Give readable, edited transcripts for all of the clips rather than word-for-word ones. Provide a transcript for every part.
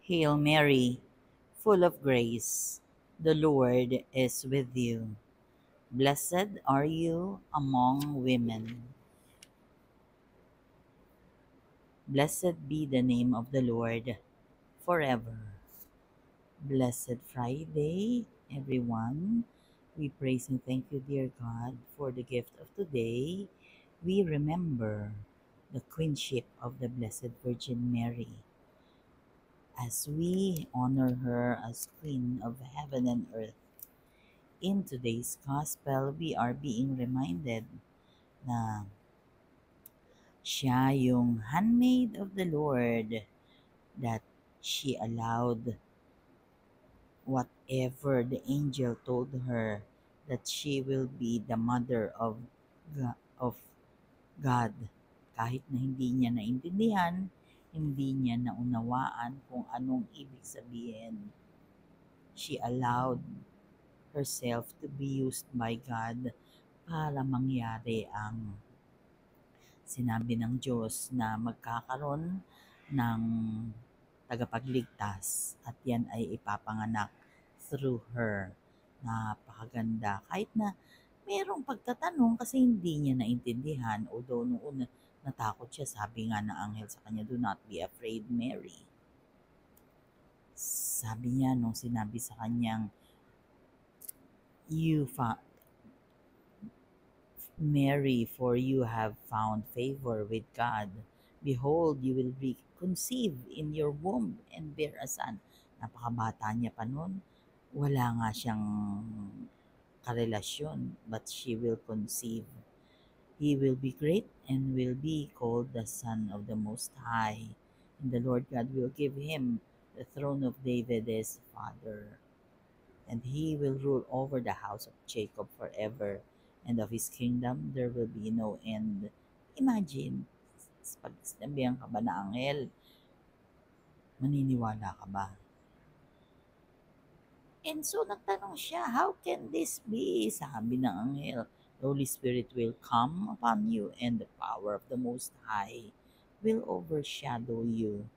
Hail Mary, full of grace, the Lord is with you. Blessed are you among women. Blessed be the name of the Lord forever. Blessed Friday, everyone. We praise and thank you, dear God, for the gift of today. We remember the queenship of the Blessed Virgin Mary as we honor her as Queen of heaven and earth. In today's gospel, we are being reminded na siya yung handmaid of the Lord, that she allowed whatever the angel told her, that she will be the mother of God. Kahit na hindi niya naintindihan, hindi niya naunawaan kung anong ibig sabihin, she allowed herself to be used by God para mangyari ang sinabi ng Diyos na magkakaroon ng tagapagligtas, at yan ay ipapanganak through her. Napakaganda. Kahit na merong pagtatanong kasi hindi niya naintindihan, although nung una natakot siya, sabi nga ng anghel sa kanya, "Do not be afraid, Mary." Sabi niya nung sinabi sa kanyang, "You Mary, for you have found favor with God. Behold, you will be conceived in your womb and bear a son." Napakabata niya pa nun. Wala nga siyang karelasyon, but she will conceive. He will be great and will be called the Son of the Most High. And the Lord God will give him the throne of David his father, and he will rule over the house of Jacob forever, and of his kingdom there will be no end. Imagine, pag sinabihan ka ba na anghel, maniniwala ka ba? And so nagtanong siya, "How can this be?" Sabi ng anghel, "The Holy Spirit will come upon you, and the power of the Most High will overshadow you.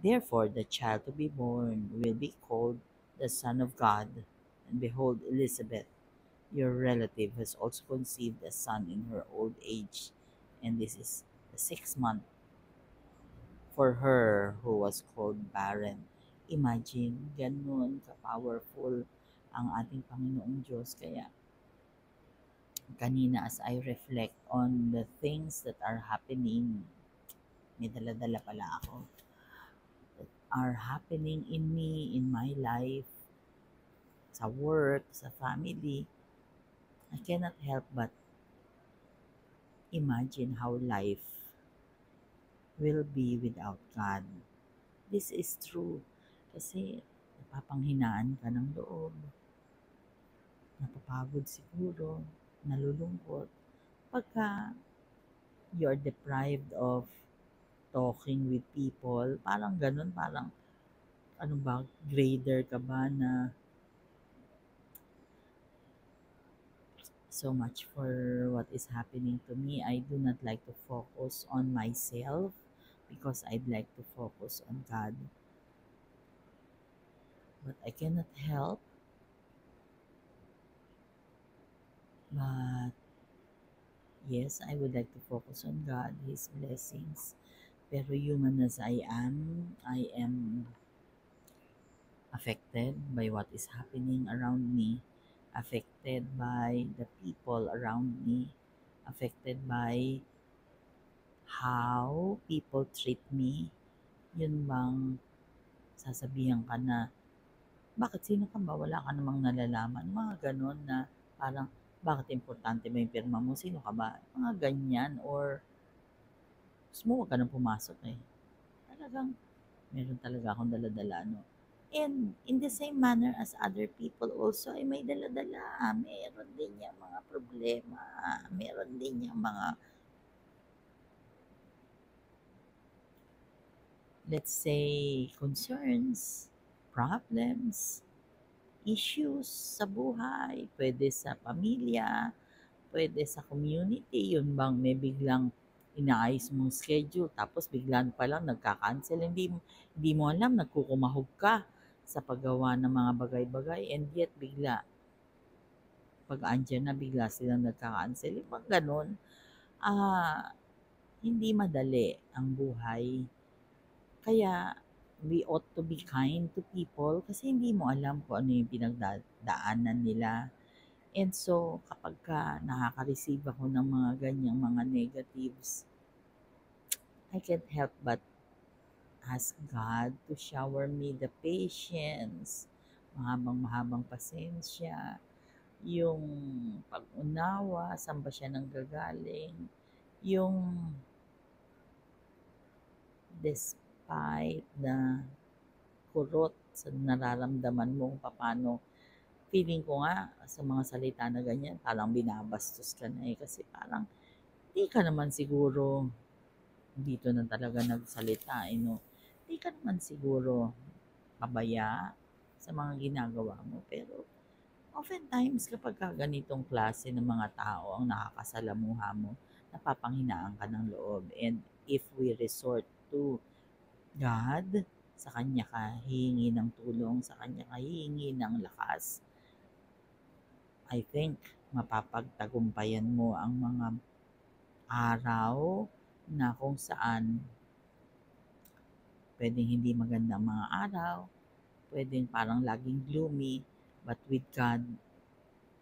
Therefore, the child to be born will be called the Son of God. And behold, Elizabeth, your relative, has also conceived a son in her old age, and this is the 6th month for her who was called barren." Imagine, ganun ka-powerful ang ating Panginoong Diyos. Kaya, kanina as I reflect on the things that are happening, may dala-dala pala ako, that are happening in me, in my life, sa work, sa family, I cannot help but imagine how life will be without God. This is true. Kasi napapanghinaan ka ng loob, napapagod siguro, nalulungkot. Pagka you're deprived of talking with people, parang ganun, parang ano ba, grader ka ba na so much for what is happening to me. I do not like to focus on myself because I'd like to focus on God. But I cannot help but yes, I would like to focus on God, His blessings. Pero human as I am affected by what is happening around me, affected by the people around me, affected by how people treat me. Yun bang sasabihan ka na, "Bakit, sino ka ba? Wala ka namang nalalaman." Mga ganon na parang, "Bakit importante ba yung pirma mo? Sino ka ba?" Mga ganyan, or gusto mo wag ka nang pumasok eh. Talagang meron talaga akong dala-dala, no? And in the same manner as other people also ay may dala-dala. Meron din yung mga problema. Meron din yung mga, let's say, concerns, problems, issues sa buhay. Pwede sa pamilya, pwede sa community. Yun bang may biglang inaayos mong schedule, tapos biglaan pa lang nagka-cancel. Hindi mo alam, nagkukumahog ka sa paggawa ng mga bagay-bagay, and yet bigla, pag andyan na, bigla silang nagka-cancel. Yung mga ganun, ah, hindi madali ang buhay. Kaya, we ought to be kind to people kasi hindi mo alam kung ano yung pinagdaanan nila. And so, kapag ka nakaka-receive ako ng mga ganyang mga negatives, I can't help but ask God to shower me the patience, mahabang-mahabang pasensya, yung pag-unawa, saan ba siya nanggagaling, yung despite na kurot sa nararamdaman mo, paano, feeling ko nga sa mga salita na ganyan, parang binabastos ka na kasi parang di ka naman siguro dito na talaga nagsalita, no? Di ka naman siguro pabaya sa mga ginagawa mo. Pero oftentimes kapag ganitong klase ng mga tao ang nakakasalamuha mo, napapanghinaan ka ng loob. And if we resort to God, sa Kanya ka hihingi ng tulong, sa Kanya ka hihingi ng lakas, I think mapapagtagumpayan mo ang mga araw na kung saan pwedeng hindi magandang mga araw, pwedeng parang laging gloomy, but with God,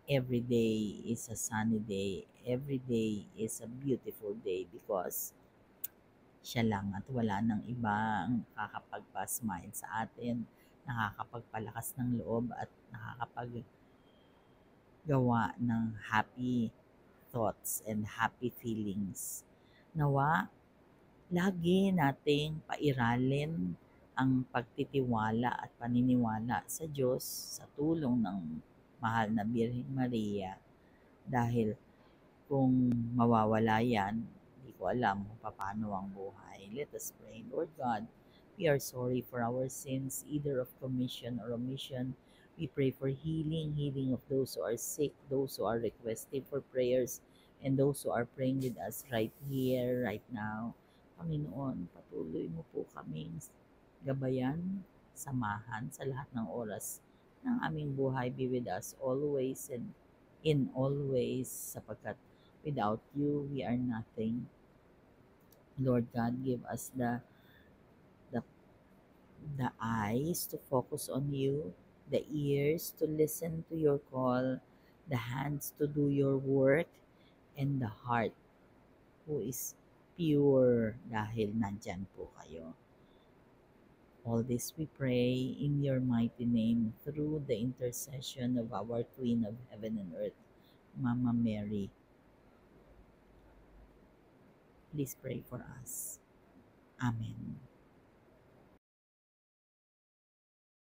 every day is a sunny day. Every day is a beautiful day because siya lang at wala nang ibang nakakapagpa-smile sa atin, nakakapagpalakas ng loob at nakakapaggawa ng happy thoughts and happy feelings. Nawa, lagi nating pairalin ang pagtitiwala at paniniwala sa Diyos sa tulong ng mahal na Birheng Maria, dahil kung mawawala yan, hindi ko alam kung paano ang buhay. Let us pray. Lord God, we are sorry for our sins, either of commission or omission. We pray for healing of those who are sick, those who are requesting for prayers, and those who are praying with us right here, right now. Panginoon, patuloy mo po kaming gabayan, samahan sa lahat ng oras ng aming buhay. Be with us always and in always, sapagkat without you, we are nothing. Lord God, give us the, the eyes to focus on you, the ears to listen to your call, the hands to do your work, and the heart who is pure dahil nandyan po kayo. All this we pray in your mighty name through the intercession of our Queen of Heaven and Earth, Mama Mary. Please pray for us. Amen.